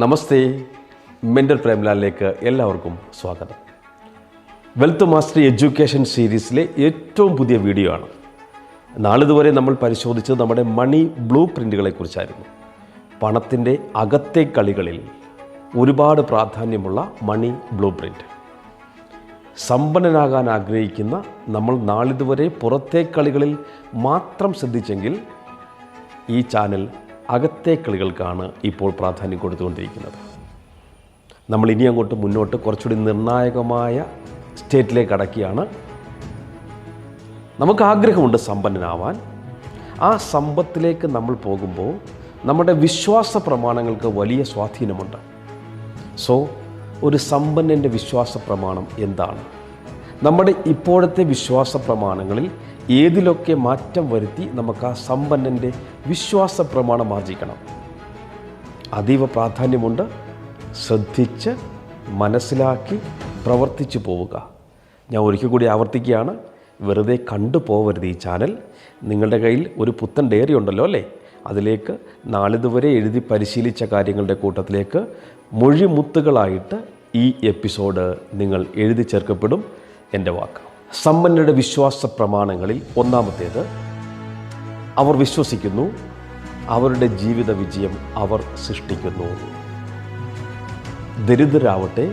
നമസ്തേ, mental പ്രേംലാലിലേക്ക് എല്ലാവർക്കും സ്വാഗതം. Wealth mastery education സീരീസിലെ ഏറ്റവും പുതിയ വീഡിയോ ആണ്. നാളിതുവരെ നമ്മൾ പരിശോധിച്ചത് നമ്മുടെ മണി ബ്ലൂ പ്രിൻ്റുകളെക്കുറിച്ചായിരുന്നു. പണത്തിൻ്റെ അകത്തെ കളികളിൽ ഒരുപാട് പ്രാധാന്യമുള്ള മണി ബ്ലൂ പ്രിൻ്റ്. സമ്പന്നനാകാൻ ആഗ്രഹിക്കുന്ന നമ്മൾ നാളിതുവരെ പുറത്തെ കളികളിൽ മാത്രം ശ്രദ്ധിച്ചെങ്കിൽ ഈ ചാനൽ അകത്തെ കളികൾക്കാണ് ഇപ്പോൾ പ്രാധാന്യം കൊടുത്തുകൊണ്ടിരിക്കുന്നത്. നമ്മൾ ഇനി അങ്ങോട്ട് മുന്നോട്ട് കുറച്ചുകൂടി നിർണായകമായ സ്റ്റേറ്റിലേക്ക് കടക്കുകയാണ്. നമുക്ക് ആഗ്രഹമുണ്ട് സമ്പന്നനാവാൻ. ആ സമ്പത്തിലേക്ക് നമ്മൾ പോകുമ്പോൾ നമ്മുടെ വിശ്വാസ പ്രമാണങ്ങൾക്ക് വലിയ സ്വാധീനമുണ്ട്. സോ ഒരു സമ്പന്നൻ്റെ വിശ്വാസ പ്രമാണം എന്താണ്? നമ്മുടെ ഇപ്പോഴത്തെ വിശ്വാസ പ്രമാണങ്ങളിൽ ഏതിലൊക്കെ മാറ്റം വരുത്തി നമുക്ക് ആ സമ്പന്നൻ്റെ വിശ്വാസ പ്രമാണം ആർജിക്കണം? അതീവ പ്രാധാന്യമുണ്ട്. ശ്രദ്ധിച്ച് മനസ്സിലാക്കി പ്രവർത്തിച്ചു പോവുക. ഞാൻ ഒരിക്കൽ കൂടി ആവർത്തിക്കുകയാണ്, വെറുതെ കണ്ടു പോവരുത് ഈ ചാനൽ. നിങ്ങളുടെ കയ്യിൽ ഒരു പുത്തൻ ഡയറി ഉണ്ടല്ലോ അല്ലേ? അതിലേക്ക് നാളിതുവരെ എഴുതി പരിശീലിച്ച കാര്യങ്ങളുടെ കൂട്ടത്തിലേക്ക് മൊഴിമുത്തുകളായിട്ട് ഈ എപ്പിസോഡ് നിങ്ങൾ എഴുതി ചേർക്കപ്പെടും. എൻ്റെ വാക്ക്. സമ്പന്നരുടെ വിശ്വാസ പ്രമാണങ്ങളിൽ ഒന്നാമത്തേത്, അവർ വിശ്വസിക്കുന്നു അവരുടെ ജീവിത വിജയം അവർ സൃഷ്ടിക്കുന്നു. ദരിദ്രരാവട്ടെ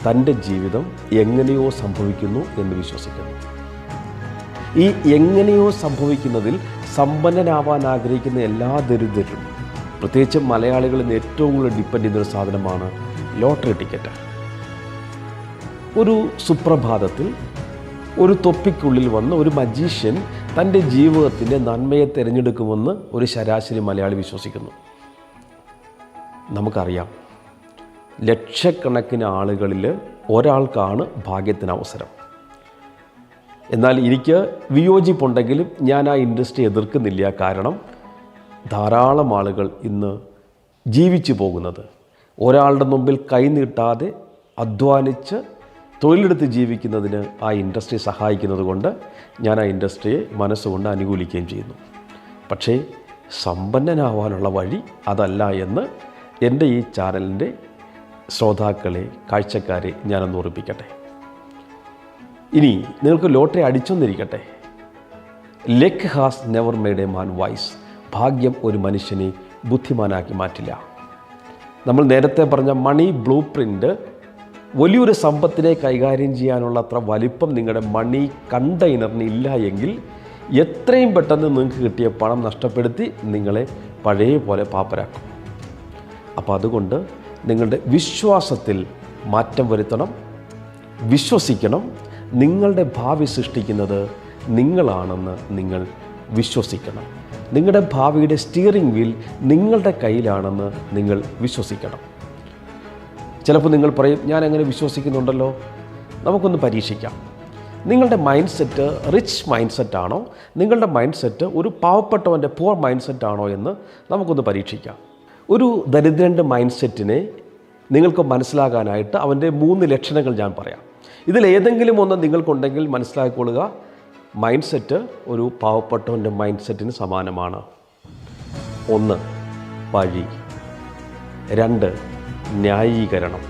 തൻ്റെ ജീവിതം എങ്ങനെയോ സംഭവിക്കുന്നു എന്ന് വിശ്വസിക്കുന്നു. ഈ എങ്ങനെയോ സംഭവിക്കുന്നതിൽ സമ്പന്നനാവാൻ ആഗ്രഹിക്കുന്ന എല്ലാ ദരിദ്രരും, പ്രത്യേകിച്ച് മലയാളികളിൽ നിന്ന് ഏറ്റവും കൂടുതൽ ഡിപ്പെൻഡ് ചെയ്യുന്നൊരു സാധനമാണ് ലോട്ടറി ടിക്കറ്റ്. ഒരു സുപ്രഭാതത്തിൽ ഒരു തൊപ്പിക്കുള്ളിൽ വന്ന് ഒരു മജീഷ്യൻ തൻ്റെ ജീവിതത്തിൻ്റെ നന്മയെ തിരഞ്ഞെടുക്കുമെന്ന് ഒരു ശരാശരി മലയാളി വിശ്വസിക്കുന്നു. നമുക്കറിയാം, ലക്ഷക്കണക്കിന് ആളുകളിൽ ഒരാൾക്കാണ് ഭാഗ്യത്തിന് അവസരം. എന്നാൽ എനിക്ക് വിയോജിപ്പുണ്ടെങ്കിലും ഞാൻ ആ ഇൻഡസ്ട്രി എതിർക്കുന്നില്ല. കാരണം ധാരാളം ആളുകൾ ഇന്ന് ജീവിച്ചു പോകുന്നത് ഒരാളുടെ മുമ്പിൽ കൈനീട്ടാതെ അധ്വാനിച്ച് തൊഴിലെടുത്ത് ജീവിക്കുന്നതിന് ആ ഇൻഡസ്ട്രി സഹായിക്കുന്നത് കൊണ്ട് ഞാൻ ആ ഇൻഡസ്ട്രിയെ മനസ്സുകൊണ്ട് അനുകൂലിക്കുകയും ചെയ്യുന്നു. പക്ഷേ സമ്പന്നനാവാനുള്ള വഴി അതല്ല എന്ന് എൻ്റെ ഈ ചാനലിൻ്റെ ശ്രോതാക്കളെ, കാഴ്ചക്കാരെ ഞാനൊന്ന് ഓർമ്മിപ്പിക്കട്ടെ. ഇനി നിങ്ങൾക്ക് ലോട്ടറി അടിച്ചൊന്നിരിക്കട്ടെ. Luck has never made a man wise. ഭാഗ്യം ഒരു മനുഷ്യനെ ബുദ്ധിമാനാക്കി മാറ്റില്ല. നമ്മൾ നേരത്തെ പറഞ്ഞ മണി ബ്ലൂ പ്രിൻ്റ് വലിയൊരു സമ്പത്തിനെ കൈകാര്യം ചെയ്യാനുള്ള അത്ര വലിപ്പം നിങ്ങളുടെ മണി കണ്ടെയ്നറിന് ഇല്ല എങ്കിൽ എത്രയും പെട്ടെന്ന് നിങ്ങൾക്ക് കിട്ടിയ പണം നഷ്ടപ്പെടുത്തി നിങ്ങളെ പഴയ പോലെ പാപ്പരാക്കും. അപ്പോൾ അതുകൊണ്ട് നിങ്ങളുടെ വിശ്വാസത്തിൽ മാറ്റം വരുത്തണം. വിശ്വസിക്കണം. നിങ്ങളുടെ ഭാവി സൃഷ്ടിക്കുന്നത് നിങ്ങളാണെന്ന് നിങ്ങൾ വിശ്വസിക്കണം. നിങ്ങളുടെ ഭാവിയുടെ സ്റ്റിയറിംഗ് വീൽ നിങ്ങളുടെ കയ്യിലാണെന്ന് നിങ്ങൾ വിശ്വസിക്കണം. ചിലപ്പോൾ നിങ്ങൾ പറയും, ഞാൻ അങ്ങനെ വിശ്വസിക്കുന്നുണ്ടല്ലോ. നമുക്കൊന്ന് പരീക്ഷിക്കാം. നിങ്ങളുടെ മൈൻഡ് സെറ്റ് റിച്ച് മൈൻഡ് സെറ്റാണോ, നിങ്ങളുടെ മൈൻഡ് സെറ്റ് ഒരു പാവപ്പെട്ടവൻ്റെ പുവർ മൈൻഡ് സെറ്റാണോ എന്ന് നമുക്കൊന്ന് പരീക്ഷിക്കാം. ഒരു ദരിദ്രൻ്റെ മൈൻഡ് സെറ്റിനെ നിങ്ങൾക്ക് മനസ്സിലാകാനായിട്ട് അവൻ്റെ 3 ലക്ഷണങ്ങൾ ഞാൻ പറയാം. ഇതിലേതെങ്കിലും ഒന്ന് നിങ്ങൾക്കുണ്ടെങ്കിൽ മനസ്സിലാക്കിക്കൊള്ളുക, മൈൻഡ് സെറ്റ് ഒരു പാവപ്പെട്ടവൻ്റെ മൈൻഡ് സെറ്റിന് സമാനമാണ്. 1, പഴി. 2, ന്യായീകരണം.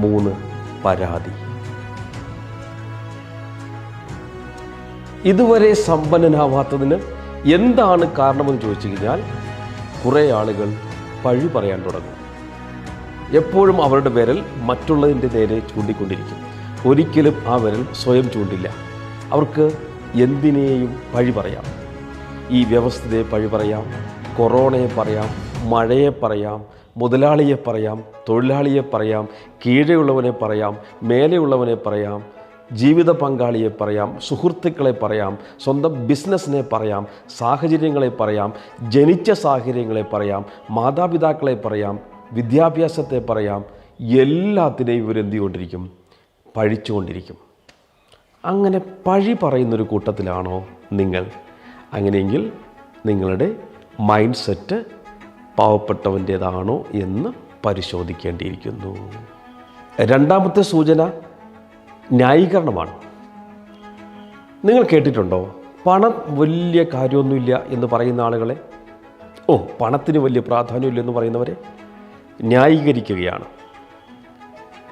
3, പരാതി. ഇതുവരെ സമ്പന്നനാവാത്തതിന് എന്താണ് കാരണമെന്ന് ചോദിച്ചു കഴിഞ്ഞാൽ, കുറേ ആളുകൾ പഴി പറയാൻ തുടങ്ങും. എപ്പോഴും അവരുടെ വിരൽ മറ്റുള്ളതിൻ്റെ നേരെ ചൂണ്ടിക്കൊണ്ടിരിക്കും. ഒരിക്കലും ആ വിരൽ സ്വയം ചൂണ്ടില്ല. അവർക്ക് എന്തിനേയും പഴി പറയാം. ഈ വ്യവസ്ഥയെ പഴി പറയാം, കൊറോണയെ പറയാം, മഴയെ പറയാം, മുതലാളിയെ പറയാം, തൊഴിലാളിയെ പറയാം, കീഴെയുള്ളവനെ പറയാം, മേലെയുള്ളവനെ പറയാം, ജീവിത പങ്കാളിയെ പറയാം, സുഹൃത്തുക്കളെ പറയാം, സ്വന്തം ബിസിനസ്സിനെ പറയാം, സാഹചര്യങ്ങളെ പറയാം, ജനിച്ച സാഹചര്യങ്ങളെ പറയാം, മാതാപിതാക്കളെ പറയാം, വിദ്യാഭ്യാസത്തെ പറയാം. എല്ലാത്തിനെയും ഇവരെന്ത് ചെയ്തുകൊണ്ടിരിക്കും? പഴിച്ചുകൊണ്ടിരിക്കും. അങ്ങനെ പഴി പറയുന്നൊരു കൂട്ടത്തിലാണോ നിങ്ങൾ? അങ്ങനെയെങ്കിൽ നിങ്ങളുടെ മൈൻഡ് സെറ്റ് പാവപ്പെട്ടവൻ്റേതാണോ എന്ന് പരിശോധിക്കേണ്ടിയിരിക്കുന്നു. രണ്ടാമത്തെ സൂചന ന്യായീകരണമാണ്. നിങ്ങൾ കേട്ടിട്ടുണ്ടോ പണം വലിയ കാര്യമൊന്നുമില്ല എന്ന് പറയുന്ന ആളുകളെ? പണത്തിന് വലിയ പ്രാധാന്യമില്ലെന്ന് പറയുന്നവരെ? ന്യായീകരിക്കുകയാണ്.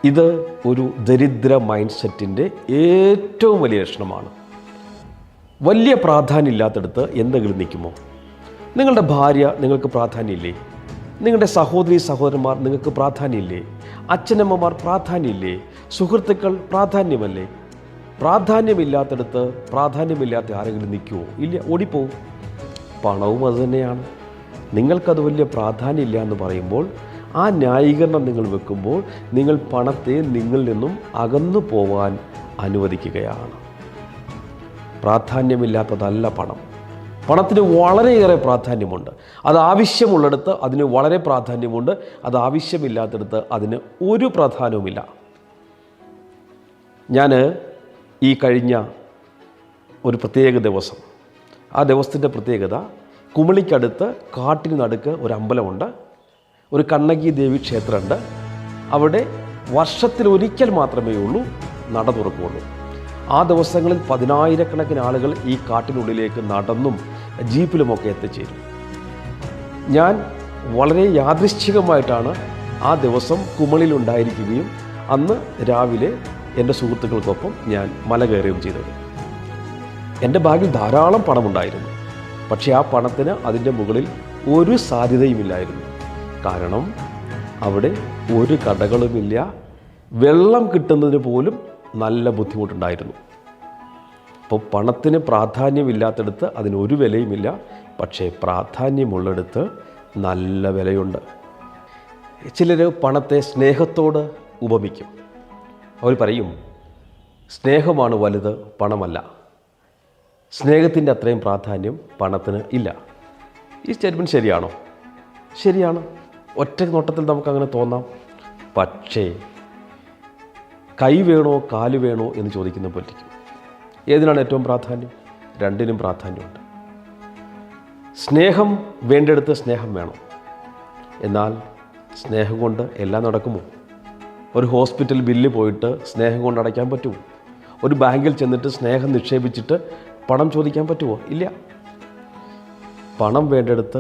ഇത് ഒരു ദരിദ്ര മൈൻഡ് സെറ്റിൻ്റെ ഏറ്റവും വലിയ ലക്ഷണമാണ്. വലിയ പ്രാധാന്യം ഇല്ലാത്തടത്ത് എന്തെങ്കിലും നിൽക്കുമോ? നിങ്ങളുടെ ഭാര്യ നിങ്ങൾക്ക് പ്രാധാന്യമില്ലേ? നിങ്ങളുടെ സഹോദരി സഹോദരന്മാർ നിങ്ങൾക്ക് പ്രാധാന്യമില്ലേ? അച്ഛനമ്മമാർ പ്രാധാന്യമില്ലേ? സുഹൃത്തുക്കൾ പ്രാധാന്യമല്ലേ? പ്രാധാന്യമില്ലാത്തടത്ത് പ്രാധാന്യമില്ലാത്ത ആരെങ്കിലും നിൽക്കുമോ? ഇല്ല, ഓടിപ്പോവും. പണവും അതുതന്നെയാണ്. നിങ്ങൾക്കത് വലിയ പ്രാധാന്യമില്ല എന്ന് പറയുമ്പോൾ, ആ ന്യായീകരണം നിങ്ങൾ വെക്കുമ്പോൾ നിങ്ങൾ പണത്തെ നിങ്ങളിൽ നിന്നും അകന്നു പോവാൻ അനുവദിക്കുകയാണ്. പ്രാധാന്യമില്ലാത്തതല്ല പണം. പണത്തിന് വളരെയേറെ പ്രാധാന്യമുണ്ട്. അത് ആവശ്യമുള്ളിടത്ത് അതിന് വളരെ പ്രാധാന്യമുണ്ട്. അത് ആവശ്യമില്ലാത്തടത്ത് അതിന് ഒരു പ്രാധാന്യവുമില്ല. ഞാൻ ഈ കഴിഞ്ഞ ഒരു പ്രത്യേക ദിവസം, ആ ദിവസത്തിൻ്റെ പ്രത്യേകത, കുമളിക്കടുത്ത് കാട്ടിന് നടുക്ക് ഒരു അമ്പലമുണ്ട്, ഒരു കണ്ണകി ദേവി ക്ഷേത്രമുണ്ട്. അവിടെ വർഷത്തിൽ ഒരിക്കൽ മാത്രമേ ഉള്ളൂ നട തുറക്കുകയുള്ളൂ. ആ ദിവസങ്ങളിൽ 10,000-കണക്കിന് ആളുകൾ ഈ കാട്ടിനുള്ളിലേക്ക് നടന്നും ജീപ്പിലുമൊക്കെ എത്തിച്ചേരും. ഞാൻ വളരെ യാദൃശ്ചികമായിട്ടാണ് ആ ദിവസം കുമളിയിലുണ്ടായിരിക്കുകയും അന്ന് രാവിലെ എൻ്റെ സുഹൃത്തുക്കൾക്കൊപ്പം ഞാൻ മല കയറുകയും ചെയ്തത്. എൻ്റെ ബാഗിൽ ധാരാളം പണമുണ്ടായിരുന്നു. പക്ഷേ ആ പണത്തിന് അതിൻ്റെ മുകളിൽ ഒരു സാധ്യതയുമില്ലായിരുന്നു. കാരണം അവിടെ ഒരു കടകളുമില്ല. വെള്ളം കിട്ടുന്നതിന് പോലും നല്ല ബുദ്ധിമുട്ടുണ്ടായിരുന്നു. അപ്പോൾ പണത്തിന് പ്രാധാന്യമില്ലാത്തടത്ത് അതിനൊരു വിലയുമില്ല. പക്ഷേ പ്രാധാന്യമുള്ളിടത്ത് നല്ല വിലയുണ്ട്. ചിലർ പണത്തെ സ്നേഹത്തോട് ഉപമിക്കും. അവർ പറയും, സ്നേഹമാണ് വലുത്, പണമല്ല. സ്നേഹത്തിൻ്റെ അത്രയും പ്രാധാന്യം പണത്തിന് ഇല്ല. ഈ സ്റ്റേറ്റ്മെൻറ്റ് ശരിയാണോ? ശരിയാണ്. ഒറ്റ നോട്ടത്തിൽ നമുക്കങ്ങനെ തോന്നാം. പക്ഷേ കൈ വേണോ കാല് വേണോ എന്ന് ചോദിക്കുന്ന പറ്റിക്കും. ഏതിനാണ് ഏറ്റവും പ്രാധാന്യം? രണ്ടിനും പ്രാധാന്യമുണ്ട്. സ്നേഹം വേണ്ടിടത്ത് സ്നേഹം വേണം. എന്നാൽ സ്നേഹം കൊണ്ട് എല്ലാം നടക്കുമോ? ഒരു ഹോസ്പിറ്റൽ ബില്ല് പോയിട്ട് സ്നേഹം കൊണ്ട് അടയ്ക്കാൻ പറ്റുമോ? ഒരു ബാങ്കിൽ ചെന്നിട്ട് സ്നേഹം നിക്ഷേപിച്ചിട്ട് പണം ചോദിക്കാൻ പറ്റുമോ? ഇല്ല. പണം വേണ്ടിടത്ത്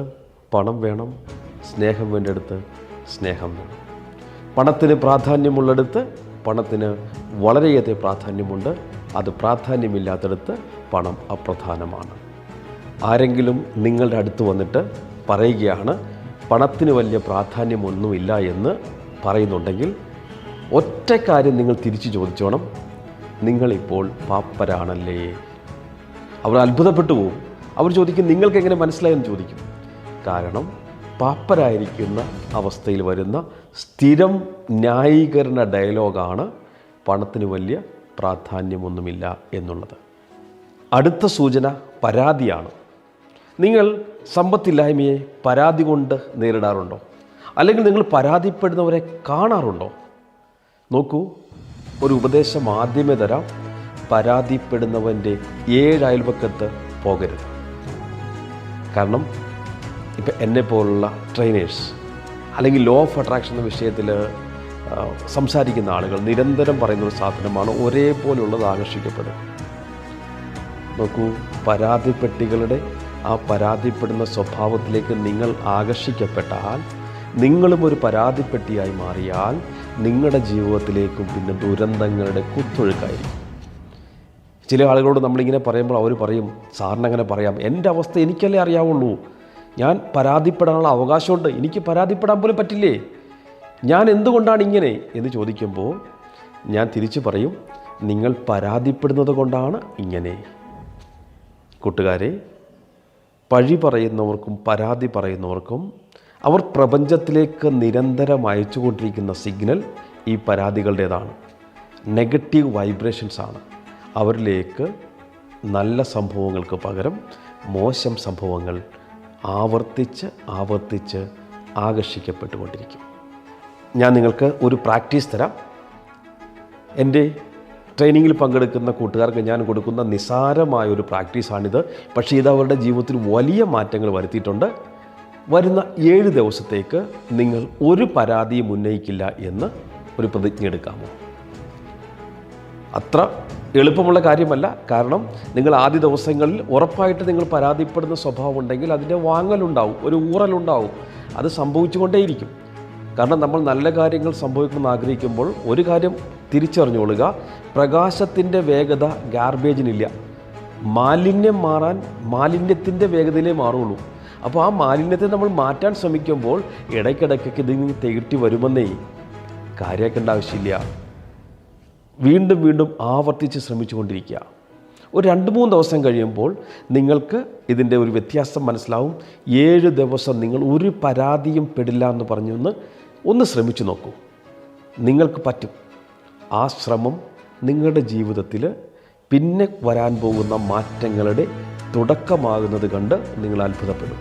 പണം വേണം, സ്നേഹം വേണ്ടിടത്ത് സ്നേഹം വേണം. പണത്തിന് പ്രാധാന്യമുള്ളിടത്ത് പണത്തിന് വളരെയേറെ പ്രാധാന്യമുണ്ട്. അത് പ്രാധാന്യമില്ലാത്തടത്ത് പണം അപ്രധാനമാണ്. ആരെങ്കിലും നിങ്ങളുടെ അടുത്ത് വന്നിട്ട് പറയുകയാണ് പണത്തിന് വലിയ പ്രാധാന്യമൊന്നുമില്ല എന്ന് പറയുന്നുണ്ടെങ്കിൽ, ഒറ്റ കാര്യം നിങ്ങൾ തിരിച്ചു ചോദിച്ചോണം, നിങ്ങളിപ്പോൾ പാപ്പരാണല്ലേ? അവർ അത്ഭുതപ്പെട്ടു പോവും. അവർ ചോദിക്കും, നിങ്ങൾക്ക് എങ്ങനെ മനസ്സിലായെന്ന് ചോദിക്കും. കാരണം പാപ്പരായിരിക്കുന്ന അവസ്ഥയിൽ വരുന്ന സ്ഥിരം ന്യായീകരണ ഡയലോഗാണ് പണത്തിന് വലിയ പ്രാധാന്യമൊന്നുമില്ല എന്നുള്ളത്. അടുത്ത സൂചന പരാതിയാണ്. നിങ്ങൾ സമ്പത്തില്ലായ്മയെ പരാതി കൊണ്ട് നേരിടാറുണ്ടോ? അല്ലെങ്കിൽ നിങ്ങൾ പരാതിപ്പെടുന്നവരെ കാണാറുണ്ടോ? നോക്കൂ, ഒരു ഉപദേശം ആദ്യമേ തരാം. പരാതിപ്പെടുന്നവൻ്റെ 7 അയൽപക്കത്ത് പോകരുത്. കാരണം ഇപ്പം എന്നെപ്പോലുള്ള ട്രെയിനേഴ്സ് അല്ലെങ്കിൽ ലോ ഓഫ് അട്രാക്ഷൻ എന്ന വിഷയത്തിൽ സംസാരിക്കുന്ന ആളുകൾ നിരന്തരം പറയുന്നൊരു സാധനമാണ് ഒരേപോലുള്ളത് ആകർഷിക്കപ്പെടും. നോക്കൂ, പരാതിപ്പെട്ടികളുടെ ആ പരാതിപ്പെടുന്ന സ്വഭാവത്തിലേക്ക് നിങ്ങൾ ആകർഷിക്കപ്പെട്ടാൽ, നിങ്ങളും ഒരു പരാതിപ്പെട്ടിയായി മാറിയാൽ, നിങ്ങളുടെ ജീവിതത്തിലേക്കും പിന്നെ ദുരന്തങ്ങളുടെ കുത്തൊഴുക്കായിരിക്കും. ചില ആളുകളോട് നമ്മളിങ്ങനെ പറയുമ്പോൾ അവർ പറയും, സാറിന് അങ്ങനെ പറയാം, എൻ്റെ അവസ്ഥ എനിക്കല്ലേ അറിയാവുള്ളൂ, ഞാൻ പരാതിപ്പെടാനുള്ള അവകാശമുണ്ട്, എനിക്ക് പരാതിപ്പെടാൻ പോലും പറ്റില്ലേ, ഞാൻ എന്തുകൊണ്ടാണ് ഇങ്ങനെ എന്ന് ചോദിക്കുമ്പോൾ ഞാൻ തിരിച്ചു പറയും, നിങ്ങൾ പരാതിപ്പെടുന്നത് കൊണ്ടാണ് ഇങ്ങനെ. കൂട്ടുകാരെ, പഴി പറയുന്നവർക്കും പരാതി പറയുന്നവർക്കും അവർ പ്രപഞ്ചത്തിലേക്ക് നിരന്തരം അയച്ചുകൊണ്ടിരിക്കുന്ന സിഗ്നൽ ഈ പരാതികളുടേതാണ്. നെഗറ്റീവ് വൈബ്രേഷൻസാണ്. അവരിലേക്ക് നല്ല സംഭവങ്ങൾക്ക് പകരം മോശം സംഭവങ്ങൾ ആവർത്തിച്ച് ആകർഷിക്കപ്പെട്ടുകൊണ്ടിരിക്കും. ഞാൻ നിങ്ങൾക്ക് ഒരു പ്രാക്ടീസ് തരാം. എൻ്റെ ട്രെയിനിങ്ങിൽ പങ്കെടുക്കുന്ന കൂട്ടുകാർക്ക് ഞാൻ കൊടുക്കുന്ന നിസ്സാരമായൊരു പ്രാക്ടീസാണിത്. പക്ഷേ ഇത് അവരുടെ ജീവിതത്തിൽ വലിയ മാറ്റങ്ങൾ വരുത്തിയിട്ടുണ്ട്. വരുന്ന 7 ദിവസത്തേക്ക് നിങ്ങൾ ഒരു പരാതിയും ഉന്നയിക്കില്ല എന്ന് ഒരു പ്രതിജ്ഞ എടുക്കാമോ? അത്ര എളുപ്പമുള്ള കാര്യമല്ല. കാരണം നിങ്ങൾ ആദ്യ ദിവസങ്ങളിൽ ഉറപ്പായിട്ട് നിങ്ങൾ പരാതിപ്പെടുന്ന സ്വഭാവം ഉണ്ടെങ്കിൽ അതിൻ്റെ വാങ്ങലുണ്ടാവും, ഒരു ഊറലുണ്ടാവും. അത് സംഭവിച്ചുകൊണ്ടേയിരിക്കും. കാരണം നമ്മൾ നല്ല കാര്യങ്ങൾ സംഭവിക്കണമെന്ന് ആഗ്രഹിക്കുമ്പോൾ ഒരു കാര്യം തിരിച്ചറിഞ്ഞുകൊള്ളുക, പ്രകാശത്തിൻ്റെ വേഗത ഗാർബേജിനില്ല. മാലിന്യം മാറാൻ മാലിന്യത്തിൻ്റെ വേഗതയിലേ മാറുള്ളൂ. അപ്പോൾ ആ മാലിന്യത്തെ നമ്മൾ മാറ്റാൻ ശ്രമിക്കുമ്പോൾ ഇടയ്ക്കിടയ്ക്കൊക്കെ ഇതിങ്ങനെ തികട്ടി വരുമെന്നേ, കാര്യമാക്കേണ്ട ആവശ്യമില്ല. വീണ്ടും വീണ്ടും ആവർത്തിച്ച് ശ്രമിച്ചുകൊണ്ടിരിക്കുക. ഒരു 2-3 ദിവസം കഴിയുമ്പോൾ നിങ്ങൾക്ക് ഇതിൻ്റെ ഒരു വ്യത്യാസം മനസ്സിലാവും. 7 ദിവസം നിങ്ങൾ ഒരു പരാതിയും പെടില്ല എന്ന് ഒന്ന് ശ്രമിച്ചു നോക്കൂ. നിങ്ങൾക്ക് പറ്റും. ആ ശ്രമം നിങ്ങളുടെ ജീവിതത്തിൽ പിന്നെ വരാൻ പോകുന്ന മാറ്റങ്ങളുടെ തുടക്കമാകുന്നത് കണ്ട് നിങ്ങൾ അത്ഭുതപ്പെടും.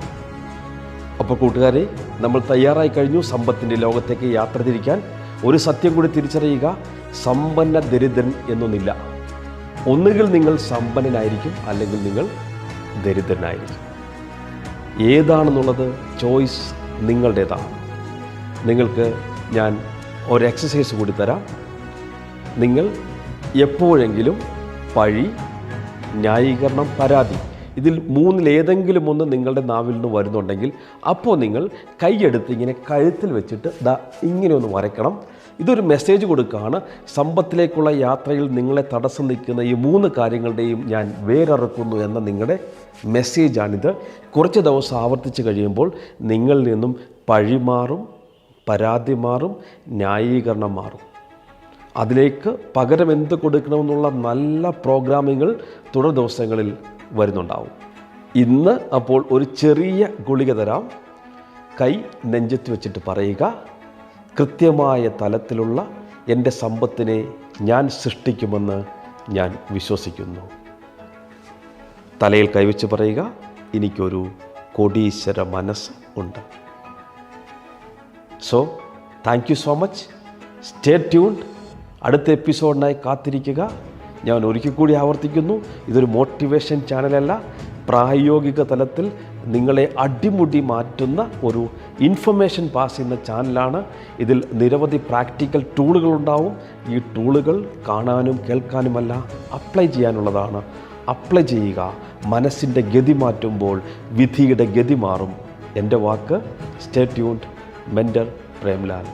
അപ്പോൾ കൂട്ടുകാരെ, നമ്മൾ തയ്യാറായി കഴിഞ്ഞു സമ്പത്തിൻ്റെ ലോകത്തേക്ക് യാത്ര തിരിക്കാൻ. ഒരു സത്യം കൂടി തിരിച്ചറിയുക, സമ്പന്ന ദരിദ്രൻ എന്നൊന്നില്ല. ഒന്നുകിൽ നിങ്ങൾ സമ്പന്നനായിരിക്കും, അല്ലെങ്കിൽ നിങ്ങൾ ദരിദ്രനായിരിക്കും. ഏതാണെന്നുള്ളത് ചോയ്സ് നിങ്ങളുടേതാണ്. നിങ്ങൾക്ക് ഞാൻ ഒരു എക്സസൈസ് കൂടി തരാം. നിങ്ങൾ എപ്പോഴെങ്കിലും പഴി, ന്യായീകരണം, പരാതി, ഇതിൽ 3-ൽ ഏതെങ്കിലും ഒന്ന് നിങ്ങളുടെ നാവിൽ നിന്ന് വരുന്നുണ്ടെങ്കിൽ അപ്പോൾ നിങ്ങൾ കൈയെടുത്ത് ഇങ്ങനെ കഴുത്തിൽ വെച്ചിട്ട് ഇങ്ങനെ ഒന്ന് വരയ്ക്കണം. ഇതൊരു മെസ്സേജ് കൊടുക്കുകയാണ്. സമ്പത്തിലേക്കുള്ള യാത്രയിൽ നിങ്ങളെ തടസ്സം നിൽക്കുന്ന ഈ 3 കാര്യങ്ങളുടെയും ഞാൻ വേരറുക്കുന്നു എന്ന നിങ്ങളുടെ മെസ്സേജാണിത്. കുറച്ച് ദിവസം ആവർത്തിച്ച് കഴിയുമ്പോൾ നിങ്ങളിൽ നിന്നും പഴി മാറും, പരാതി മാറും, ന്യായീകരണം മാറും. അതിലേക്ക് പകരം എന്ത് കൊടുക്കണമെന്നുള്ള നല്ല പ്രോഗ്രാമിങ്ങൾ തുടർ ദിവസങ്ങളിൽ വരുന്നുണ്ടാവും. ഇന്ന് അപ്പോൾ ഒരു ചെറിയ ഗുളിക തരാം. കൈ നെഞ്ചത്ത് വെച്ചിട്ട് പറയുക, കൃത്യമായ തലത്തിലുള്ള എൻ്റെ സമ്പത്തിനെ ഞാൻ സൃഷ്ടിക്കുമെന്ന് ഞാൻ വിശ്വസിക്കുന്നു. തലയിൽ കൈവച്ച് പറയുക, എനിക്കൊരു കോടീശ്വര മനസ്സ് ഉണ്ട്. So thank you so much. Stay tuned. അടുത്ത എപ്പിസോഡിനായി കാത്തിരിക്കുക. ഞാൻ ഒരിക്കൽ കൂടി ആവർത്തിക്കുന്നു, ഇതൊരു മോട്ടിവേഷൻ ചാനലല്ല, പ്രായോഗിക തലത്തിൽ നിങ്ങളെ അടിമുടി മാറ്റുന്ന ഒരു ഇൻഫർമേഷൻ പാസ് ചെയ്യുന്ന ചാനലാണ്. ഇതിൽ നിരവധി പ്രാക്ടിക്കൽ ടൂളുകളുണ്ടാവും. ഈ ടൂളുകൾ കാണാനും കേൾക്കാനുമല്ല, അപ്ലൈ ചെയ്യാനുള്ളതാണ്. അപ്ലൈ ചെയ്യുക. മനസ്സിൻ്റെ ഗതി മാറ്റുമ്പോൾ വിധിയുടെ ഗതി മാറും. എൻ്റെ വാക്ക്. Stay tuned. Mentor Premlal.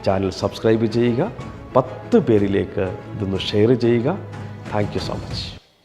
Channel subscribe ചെയ്യുക. 10 പേരിലേക്ക് ഇതൊന്ന് ഷെയർ ചെയ്യുക. Thank you so much.